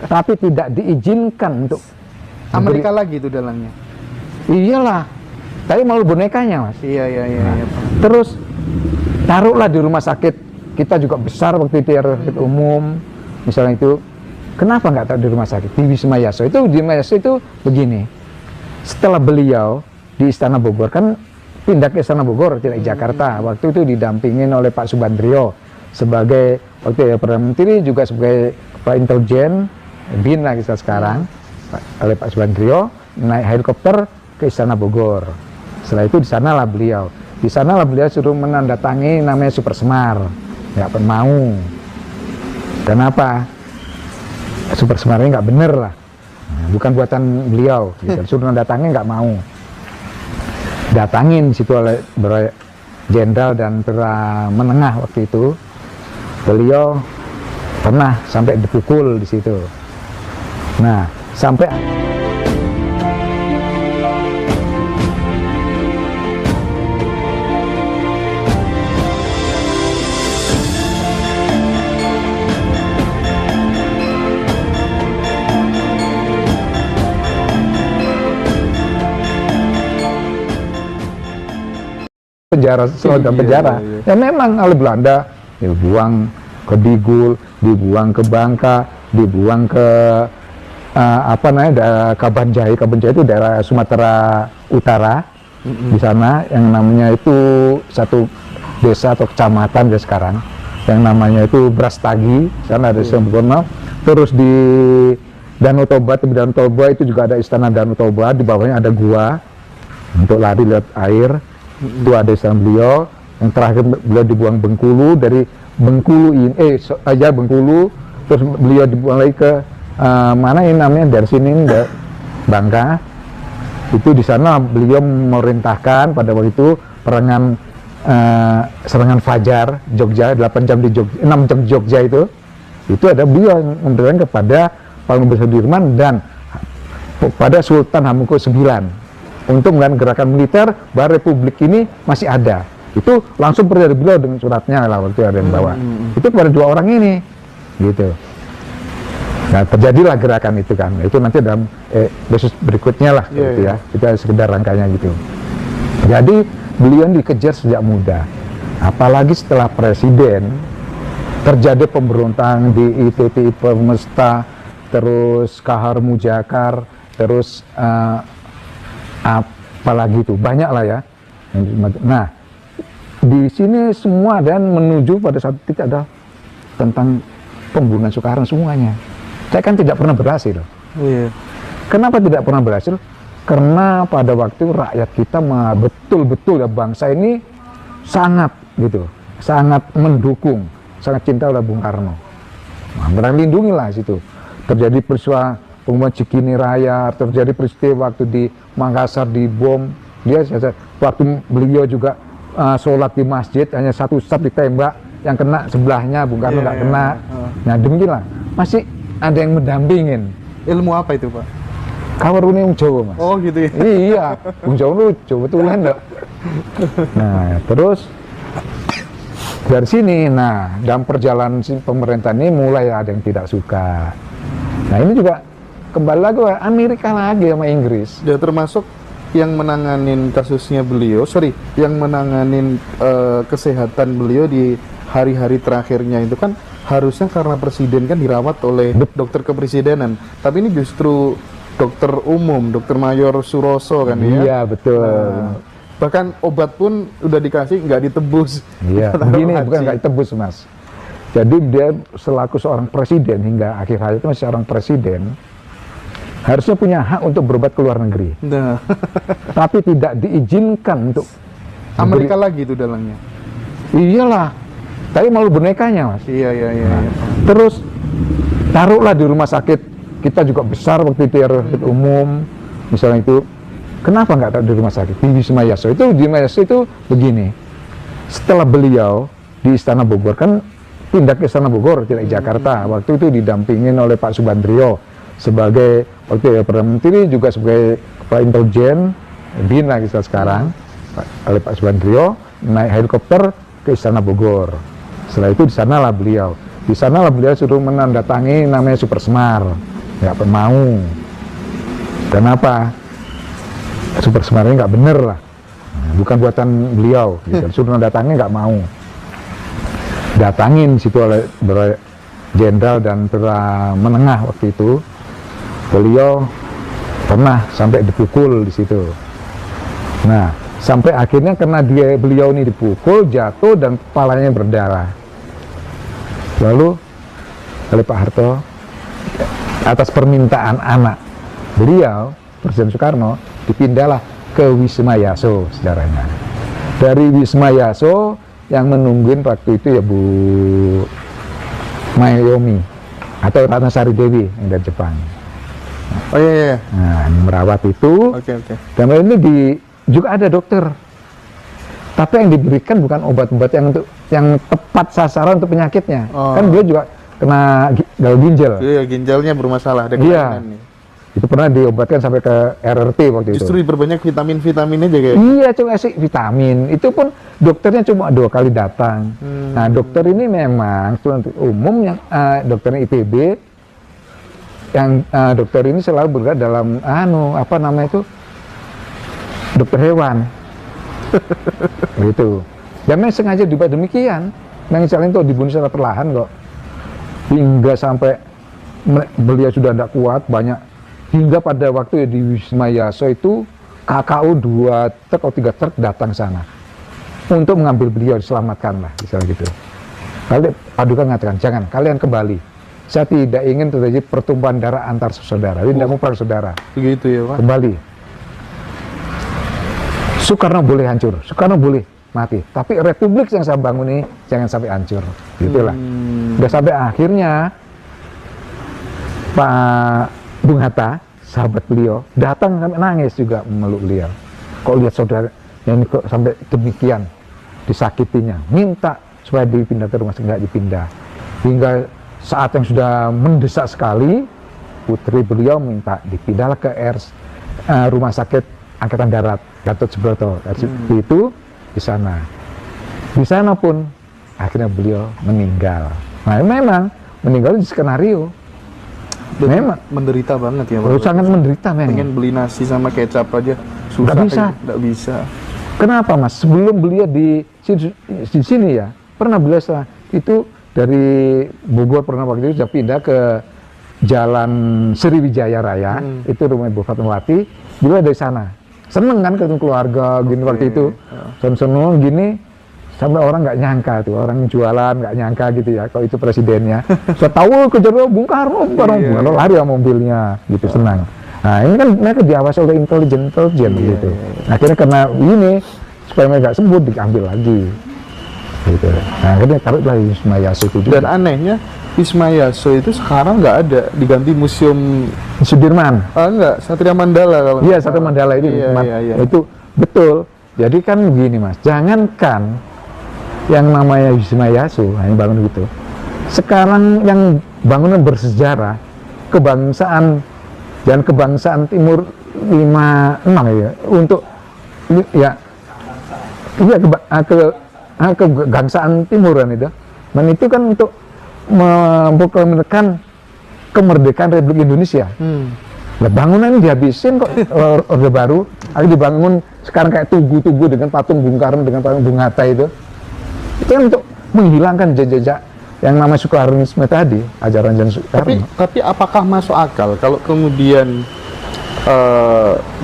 tapi tidak diizinkan untuk Amerika lagi itu dalangnya. Iyalah, tapi malu bonekanya, Mas. Iya, Pak. Terus taruhlah di rumah sakit kita juga besar waktu itu, rumah sakit umum misalnya itu, kenapa nggak taruh di rumah sakit di Wisma Yaso? Itu di Wisma Yaso itu begini, setelah beliau di Istana Bogor, kan pindah ke Istana Bogor, tidak di Jakarta, waktu itu didampingin oleh Pak Subandrio sebagai waktu itu Perdana Menteri, juga sebagai Kepala Intelijen BIN lah kita sekarang, oleh Pak Subandrio, naik helikopter ke Istana Bogor. Setelah itu di sanalah beliau suruh menandatangani namanya Super Semar, nggak mau. Kenapa? Super Semar ini nggak bener lah, bukan buatan beliau, gitu. Suruh menandatangani nggak mau. Datangin situ oleh jenderal dan menengah waktu itu, beliau pernah sampai dipukul di situ. Nah, sampai penjara, selama penjara. Ya memang oleh Belanda dibuang ke Bigul, dibuang ke Bangka, dibuang ke Kabanjai. Kabanjai itu daerah Sumatera Utara. Di sana yang namanya itu satu desa atau kecamatan ya sekarang, yang namanya itu Brastagi, sana ada Sembrono. Terus di Danau Toba, di Danau Toba itu juga ada Istana Danau Toba, di bawahnya ada gua untuk lari lihat air. Itu ada istana beliau. Yang terakhir beliau dibuang Bengkulu, dari Bengkulu ini Bengkulu, terus beliau dibuang lagi ke mana ini namanya, dari sini Bangka. Itu di sana beliau memerintahkan pada waktu itu serangan Fajar Jogja, 8 jam di Jogja, 6 jam di Jogja itu ada beliau yang memberikan kepada Panglima Sudirman dan pada Sultan Hamengkubuwono IX untuk melakukan gerakan militer bahwa republik ini masih ada. Itu langsung perintah dari beliau dengan suratnya lah, waktu ada yang bawa. Itu kepada dua orang ini, gitu. Nah, terjadilah gerakan itu kan. Itu nanti dalam basis berikutnya lah, gitu ya. Kita sekedar rangkanya gitu. Jadi beliau dikejar sejak muda. Apalagi setelah presiden, terjadi pemberontakan di ITT Permesta, terus Kahar Mujakar, terus apalagi itu banyak lah ya. Nah, di sini semua dan menuju pada satu titik ada tentang pembunuhan Soekarno semuanya. Saya kan tidak pernah berhasil. Kenapa tidak pernah berhasil? Karena pada waktu rakyat kita betul-betul ya, bangsa ini sangat gitu, sangat mendukung, sangat cinta oleh Bung Karno. Nah, melindungi lah situ. Terjadi peristiwa pembunuhan Cikini Raya, terjadi peristiwa waktu di Makassar di bom. Dia waktu beliau juga sholat di masjid, hanya satu staf ditembak, yang kena sebelahnya, Bung Karno nggak kena. Nah demikianlah, masih ada yang mendampingin. Ilmu apa itu, Pak? Kawarune Wong Jawa, Mas. Oh gitu ya? Iya, Wong Jawa itu Jawa betulan enggak. Nah terus dari sini, nah dalam perjalanan pemerintahan ini mulai ada yang tidak suka. Nah ini juga kembali lagi Amerika lagi sama Inggris. Ya termasuk yang menanganin kasusnya beliau, yang menanganin kesehatan beliau di hari-hari terakhirnya itu kan harusnya karena presiden kan dirawat oleh dokter kepresidenan. Tapi ini justru dokter umum, Dokter Mayor Suroso kan ya? Iya betul. Nah, bahkan obat pun udah dikasih nggak ditebus. Iya, begini bukan nggak ditebus, Mas. Jadi dia selaku seorang presiden hingga akhir hayat itu masih seorang presiden, harusnya punya hak untuk berobat ke luar negeri. Nah. Tapi tidak diizinkan untuk Amerika lagi itu dalangnya. Iyalah, tapi malu bonekanya, Mas. Iya. Terus taruhlah di rumah sakit kita juga besar waktu itu, rumah sakit umum misalnya itu, kenapa nggak taruh di rumah sakit di Wisma Yaso? Itu di Wisma Yaso itu begini, setelah beliau di Istana Bogor, kan pindah ke Istana Bogor, tidak di Jakarta, waktu itu didampingin oleh Pak Subandrio sebagai waktu Perdana Menteri, juga sebagai Kepala Intelijen BIN lah kita sekarang, oleh Pak Subandrio, naik helikopter ke Istana Bogor. Setelah itu di sanalah beliau suruh menandatangani namanya Super Semar. nggak mau. Kenapa? Super Semar ini nggak bener lah, bukan buatan beliau. Gitu. Suruh datangnya nggak mau. Datangin situ oleh jenderal dan menengah waktu itu. Beliau pernah sampai dipukul di situ. Nah, sampai akhirnya karena beliau ini dipukul, jatuh dan kepalanya berdarah. Lalu oleh Pak Harto, atas permintaan anak beliau, Presiden Soekarno, dipindahlah ke Wisma Yaso sejarahnya. Dari Wisma Yaso yang menungguin waktu itu ya Bu Mayomi atau Ratna Sari Dewi yang dari Jepang. Oh iya. Nah, merawat itu. Oke. Dan ini juga ada dokter. Tapi yang diberikan bukan obat-obat yang tepat sasaran untuk penyakitnya. Oh. Kan dia juga kena gagal ginjal. Iya, ginjalnya bermasalah, ada Iya. kelainan nih. Itu pernah diobatkan sampai ke RRT waktu itu. Justru diperbanyak vitamin-vitamin aja kayak. Iya, cuma kasih vitamin. Itu pun dokternya cuma 2 kali datang. Nah, dokter ini memang umum yang dokternya IPB yang dokter ini selalu bergerak dalam apa namanya itu dokter hewan. Gitu. Dan memang sengaja dibuat demikian. Memang misalnya itu dibunuh secara perlahan kok. Hingga sampai beliau sudah tidak kuat, banyak. Hingga pada waktu di Wisma Yaso itu KKU 2 truk atau 3 truk datang sana untuk mengambil beliau, diselamatkan lah, misalnya gitu. Lalu Paduka mengatakan, jangan, kalian kembali. Saya tidak ingin terjadi pertumpahan darah antar saudara. Ini tidak mau perang saudara. Begitu ya Pak. Kembali. Soekarno boleh hancur, Soekarno boleh mati. Tapi Republik yang saya bangun ini jangan sampai hancur. Gitulah. Udah sampai akhirnya Pak Bung Hatta, sahabat beliau, datang sampai nangis juga memeluk beliau. Kok lihat saudara yang ini kok sampai demikian disakitinya, minta supaya dipindah ke rumah sakit, nggak dipindah. Hingga saat yang sudah mendesak sekali, putri beliau minta dipindahlah ke rumah sakit Angkatan Darat Gatot Subroto. Itu di sana. Di sana pun akhirnya beliau meninggal. Nah, memang meninggal di skenario. Dan memang menderita banget ya Pak. sangat menderita memang. Pengen beli nasi sama kecap aja susah. Nggak bisa. Kenapa Mas? Sebelum beliau di sini ya, pernah beliau itu dari Bogor pernah waktu itu sudah pindah ke Jalan Sriwijaya Raya, itu rumah Ibu Fatmawati, beliau dari sana. Seneng kan ketemu keluarga gini waktu itu. Seneng gini sampai orang nggak nyangka tuh, orang jualan nggak nyangka gitu ya kalau itu presidennya. Saya tahu kejar Bung Karno, lari sama mobilnya gitu, senang. Nah, ini kan mereka diawasi oleh intelijen gitu. Akhirnya karena ini supaya mereka nggak sembuh diambil lagi. Gitu. Nah, akhirnya taruhlah Wisma Yaso itu juga. Dan anehnya Wisma Yaso itu sekarang nggak ada, diganti Museum Sudirman. Enggak, Satria Mandala kalau. Iya, Satria Mandala itu. Iya. Itu betul. Jadi kan begini Mas, jangankan yang namanya Wisma Yaso, ini bangun gitu. Sekarang yang bangunan bersejarah kebangsaan dan kebangsaan Timur 56 ya untuk ya kebangsaan Timuran itu. Dan itu kan untuk memproklamasikan kemerdekaan Republik Indonesia. Nah, bangunan dihabisin kok Orde Baru, akhirnya dibangun sekarang kayak tugu-tugu dengan patung Bung Karno dengan patung Bung Hatta itu. Itu kan untuk menghilangkan jejak yang namanya Soekarnisme tadi, ajaran Soekarno. Tapi apakah masuk akal kalau kemudian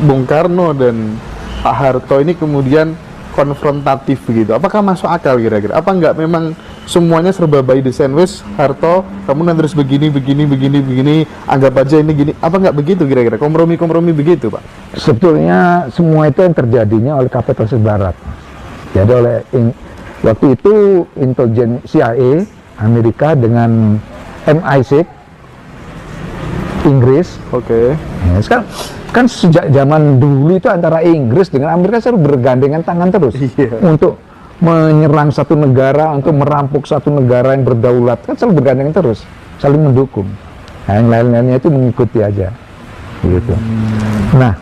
Bung Karno dan Pak Harto ini kemudian konfrontatif begitu? Apakah masuk akal kira-kira? Apa enggak memang semuanya serba by design? Wes Harto, kamu nanti harus begini, anggap aja ini gini. Apa enggak begitu kira-kira? Kompromi-kompromi begitu, Pak? Sebetulnya semua itu yang terjadinya oleh Kapitalisme Barat. Jadi oleh waktu itu intelijen CIA Amerika dengan MI6 Inggris. Oke. Ya, sekarang kan sejak zaman dulu itu antara Inggris dengan Amerika selalu bergandengan tangan terus untuk menyerang satu negara, untuk merampok satu negara yang berdaulat, kan selalu bergandengan terus, saling mendukung. Nah, yang lain-lainnya itu mengikuti aja, gitu. Nah,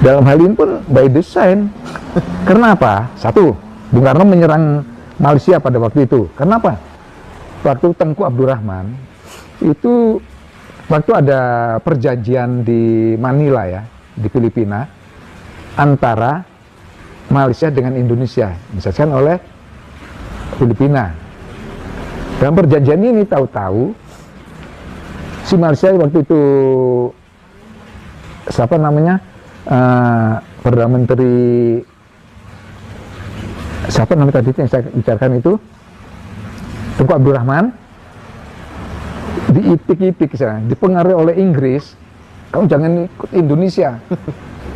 dalam hal ini pun by design. Kenapa? Satu, Bung Karno menyerang Malaysia pada waktu itu. Kenapa? Waktu Tengku Abdurrahman itu waktu ada perjanjian di Manila ya, di Filipina, antara Malaysia dengan Indonesia, misalkan oleh Filipina. Dalam perjanjian ini tahu-tahu si Malaysia waktu itu siapa namanya, Perdana Menteri siapa namanya tadi yang saya bicarakan itu, Tunku Abdul Rahman, diitik-itik sana, dipengaruhi oleh Inggris, kamu jangan ikut Indonesia.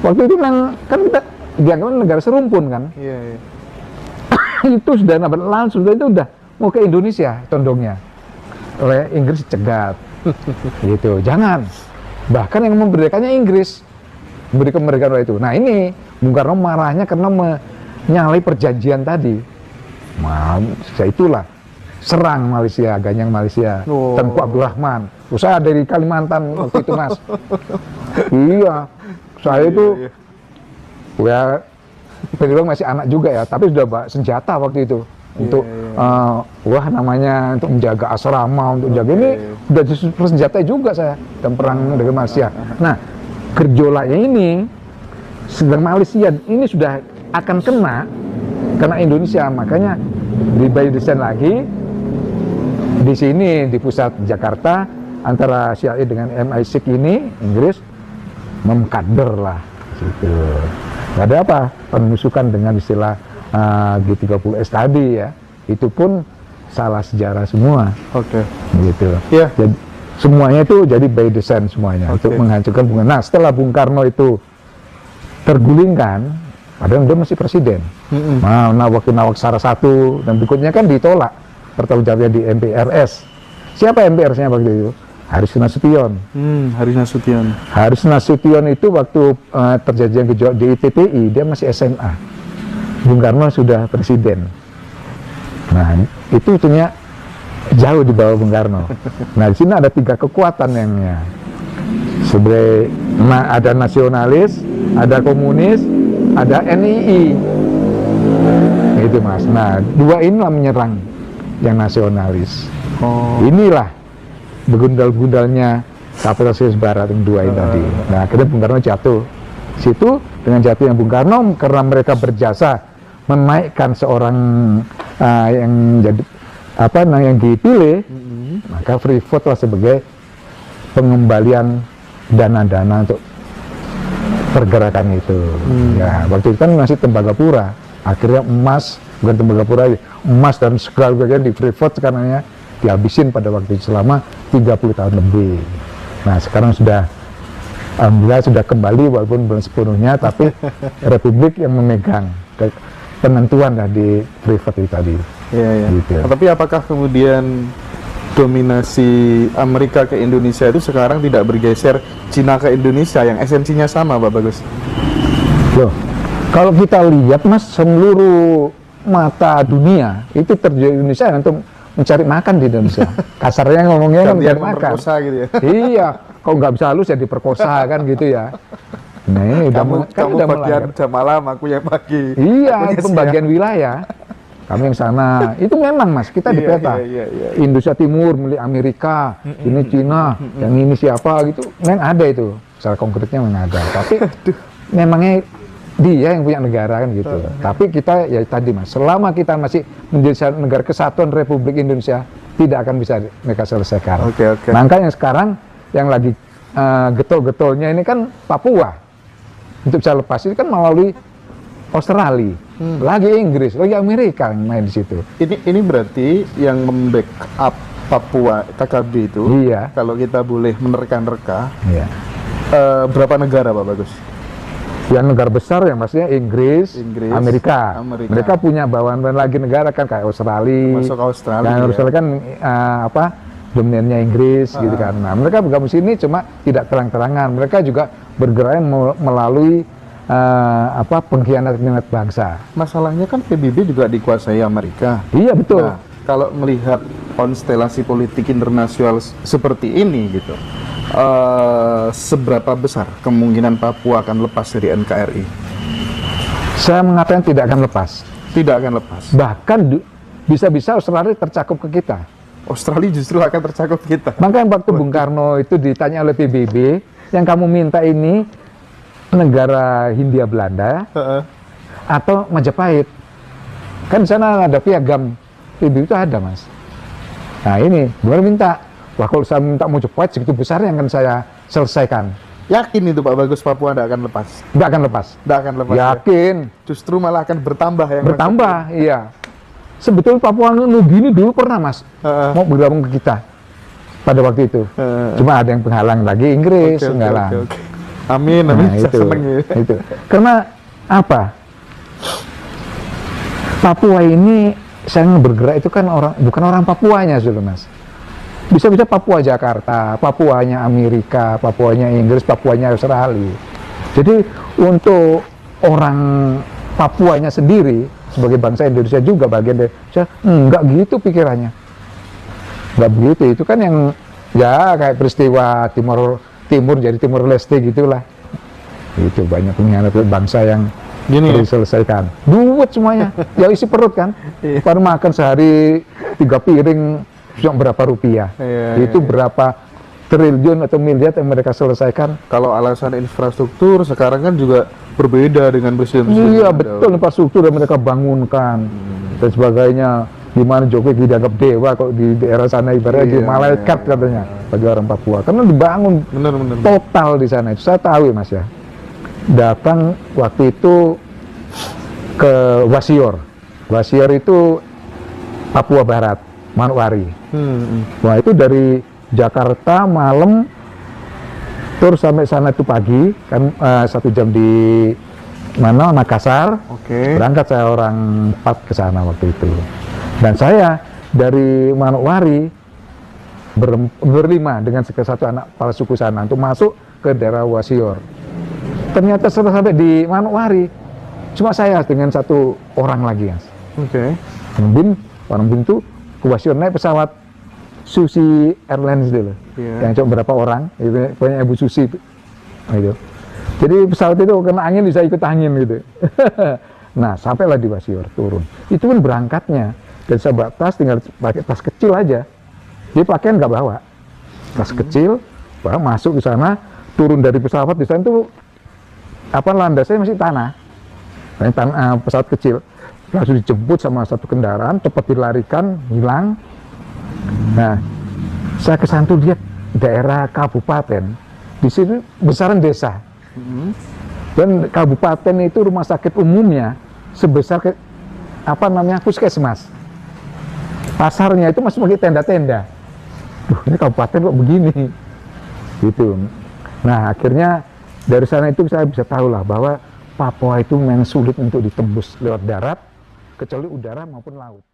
Waktu itu kan kita dianggap negara serumpun kan. Iya, iya. Itu sudah langsung itu udah mau ke Indonesia condongnya, oleh Inggris cegat. Gitu, jangan. Bahkan yang memberikannya Inggris, memberi kemerdekaan itu. Nah ini Bung Karno marahnya karena menyalahi perjanjian tadi. Itulah serang Malaysia, ganyang Malaysia, Tunku Abdul Rahman. Saya dari Kalimantan waktu itu Mas. Iya, saya itu ya Pedro masih anak juga ya, tapi sudah bawa senjata waktu itu untuk namanya untuk menjaga asrama, untuk menjaga ini udah bersenjata juga saya dan perang dengan Malaysia. Nah, gejolaknya ini sedang Malaysia ini sudah akan kena Indonesia, makanya di by design lagi di sini di pusat Jakarta antara CIA dengan MI6 ini Inggris memkader lah gitu. Gak ada apa penusukan dengan istilah G30S tadi ya, itu pun salah sejarah semua. Oke. Gitu. Iya. Jadi, semuanya itu jadi by design semuanya untuk menghancurkan Bung Karno. Nah setelah Bung Karno itu tergulingkan, padahal dia masih presiden. Nah waktu Nawaksara 1 dan berikutnya kan ditolak pertanggungjawabnya di MPRS. Siapa MPRS-nya waktu itu? Haris Nasution. Haris Nasution. Haris Nasution itu waktu terjadi gejolak di ITPI, dia masih SMA. Bung Karno sudah presiden. Nah, itu itunya jauh di bawah Bung Karno. Nah, di sini ada 3 kekuatan yang sebagai ada nasionalis, ada komunis, ada NII. Itu Mas. Nah, 2 inilah menyerang yang nasionalis. Inilah begundal-gundalnya kapitalisme Barat yang 2 ini tadi. Nah, akhirnya Bung Karno jatuh. Situ dengan jatuhnya Bung Karno karena mereka berjasa menaikkan seorang yang jadi yang dipilih, maka Freeport lah sebagai pengembalian dana-dana untuk pergerakan itu. Ya, waktu itu kan masih Tembagapura. Akhirnya emas, bukan Tembagapura, emas dan segala bagian di Freeport karena dihabisin pada waktu itu selama 30 tahun lebih. Nah sekarang sudah alhamdulillah sudah kembali walaupun belum sepenuhnya, tapi Republik yang memegang penentuan di Freeport itu tadi. Iya. Gitu. Tapi apakah kemudian dominasi Amerika ke Indonesia itu sekarang tidak bergeser Cina ke Indonesia yang esensinya sama, Pak Bagus? Loh, kalau kita lihat Mas, seluruh mata dunia itu terjadi Indonesia untuk mencari makan di Indonesia. Kasarnya ngomongnya kan mencari makan. Gitu ya? Iya, kalau nggak bisa halus ya diperkosa kan gitu ya. Nah ini kamu udah bagian jam malam, aku yang pagi. Iya, pembagian wilayah. Kami yang sana. Itu memang Mas, kita di peta. Iya. Indonesia Timur milik Amerika, ini Cina, yang ini siapa gitu. Memang ada itu. Secara konkretnya memang ada. Tapi memangnya dia yang punya negara kan gitu. Tapi kita ya tadi Mas, selama kita masih menjadi negara kesatuan Republik Indonesia, tidak akan bisa mereka selesaikan. Oke. Makanya sekarang yang lagi getol-getolnya ini kan Papua. Untuk bisa lepas ini kan melalui Australia, lagi Inggris, lagi Amerika yang main di situ. Ini berarti yang membackup Papua KKB itu, iya. Kalau kita boleh menerka-nerka, Iya. Berapa negara Pak Bagus? Yang negara besar yang maksudnya Inggris, Amerika. Mereka punya bawaan lagi negara kan kayak Australia. Masuk Australia. Dan Australia kan dominannya Inggris gitu kan. Nah, mereka bergabung sini cuma tidak terang-terangan. Mereka juga bergerak melalui pengkhianat bangsa. Masalahnya kan PBB juga dikuasai Amerika. Iya betul. Nah, kalau melihat konstelasi politik internasional seperti ini gitu, seberapa besar kemungkinan Papua akan lepas dari NKRI? Saya mengatakan tidak akan lepas. Tidak akan lepas. Bahkan bisa-bisa Australia tercakup ke kita. Australia justru akan tercakup kita. Makanya waktu Bung Karno itu ditanya oleh PBB, yang kamu minta ini negara Hindia Belanda atau Majapahit? Kan di sana ada piagam PBB itu ada, Mas. Nah ini, baru minta. Wah, kalau saya minta Majapahit segitu besar yang akan saya selesaikan. Yakin itu Pak Bagus, Papua tidak akan lepas? Nggak akan lepas. Tidak akan lepas. Yakin. Ya? Justru malah akan bertambah yang bertambah, iya. Sebetulnya Papua Nugini dulu pernah, Mas, mau bergabung ke kita pada waktu itu. Cuma ada yang penghalang lagi, Inggris penghalang. Amin, amin. Nah, Saya senang ya. itu. Karena apa? Papua ini saya bergerak itu kan bukan orang Papuanya, sudah, Mas. Bisa-bisa Papua Jakarta, Papuanya Amerika, Papuanya Inggris, Papuanya Australia. Jadi untuk orang Papuanya sendiri sebagai bangsa Indonesia juga bagian dari enggak gitu pikirannya. Enggak begitu. Itu kan yang ya kayak peristiwa Timur jadi Timur Leste gitulah. Itu banyak pengkhianat bangsa yang diselesaikan. Duit semuanya. Ya isi perut kan. Baru makan sehari 3 piring berapa rupiah. Itu berapa triliun atau miliar yang mereka selesaikan. Kalau alasan infrastruktur sekarang kan juga berbeda dengan presiden-presiden. Iya betul, infrastruktur yang mereka bangunkan dan sebagainya. Di mana Jokowi dianggap dewa kok di daerah sana ibaratnya di malaikat katanya bagi orang Papua. Karena dibangun total di sana. Itu saya tahu ya, Mas ya. Datang waktu itu ke Wasior. Wasior itu Papua Barat, Manokwari. Wah itu dari Jakarta malam terus sampai sana itu pagi kan 1 jam di mana Makassar. Berangkat saya orang 4 ke sana waktu itu. Dan saya dari Manokwari berlima dengan satu anak kepala suku sana untuk masuk ke daerah Wasior. Ternyata setelah sampai di Manokwari cuma saya dengan 1 orang lagi, Mas. Orang Bin itu ke Wasior naik pesawat Susi Airlines dulu, yang cuma berapa orang, itu punya Ibu Susi, gitu. Jadi pesawat itu kena angin bisa ikut angin gitu. Nah sampailah di Wasior turun, itu pun berangkatnya dan saya bawa tas, tinggal pakai tas kecil aja, jadi pakaian nggak bawa, tas kecil, bawa masuk di sana, turun dari pesawat di sana tuh apa landasnya masih tanah, pesawat kecil, langsung dijemput sama 1 kendaraan, cepat dilarikan, hilang. Nah, saya ke sana tuh lihat daerah kabupaten, di sini besaran desa, dan kabupaten itu rumah sakit umumnya sebesar puskesmas. Pasarnya itu masih pakai tenda-tenda. Ini kabupaten kok begini, gitu. Nah, akhirnya dari sana itu saya bisa tahu lah bahwa Papua itu memang sulit untuk ditembus lewat darat, kecuali udara maupun laut.